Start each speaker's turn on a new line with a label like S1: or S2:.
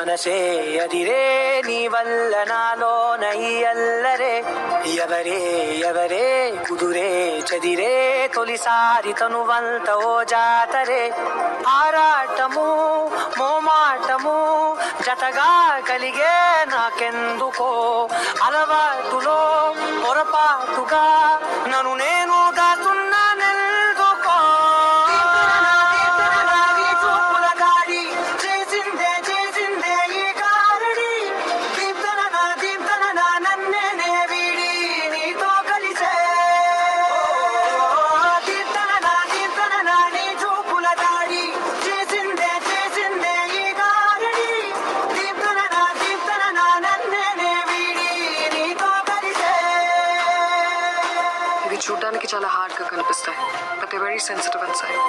S1: మనసే అదిరే నీ వల్ల నాలోన ఈ అల్లరే ఎవరే ఎవరే కుదురే చదిరే తొలిసారి తనువంత ఓ జాతరే ఆరాటము మోమాటము జతగా కలిగే నాకెందుకో అలవాటులో పొరపాటుగా నన్ను నేను దాచున్నానెందుకో చూపుల గాడి చేసిందే చేసిందే ఈ గారడి దీప్తన నన్నే వీడి నీతో కలిసే దీప్తన నీ చూపుల గాడి చేసిందే చేసిందే ఈ గారడి దీప్తన నన్నే వీడి నీతో కలిసే.
S2: ఇవి చూడడానికి చాలా హార్డ్ గా కనిపిస్తాయి, but they very sensitive inside.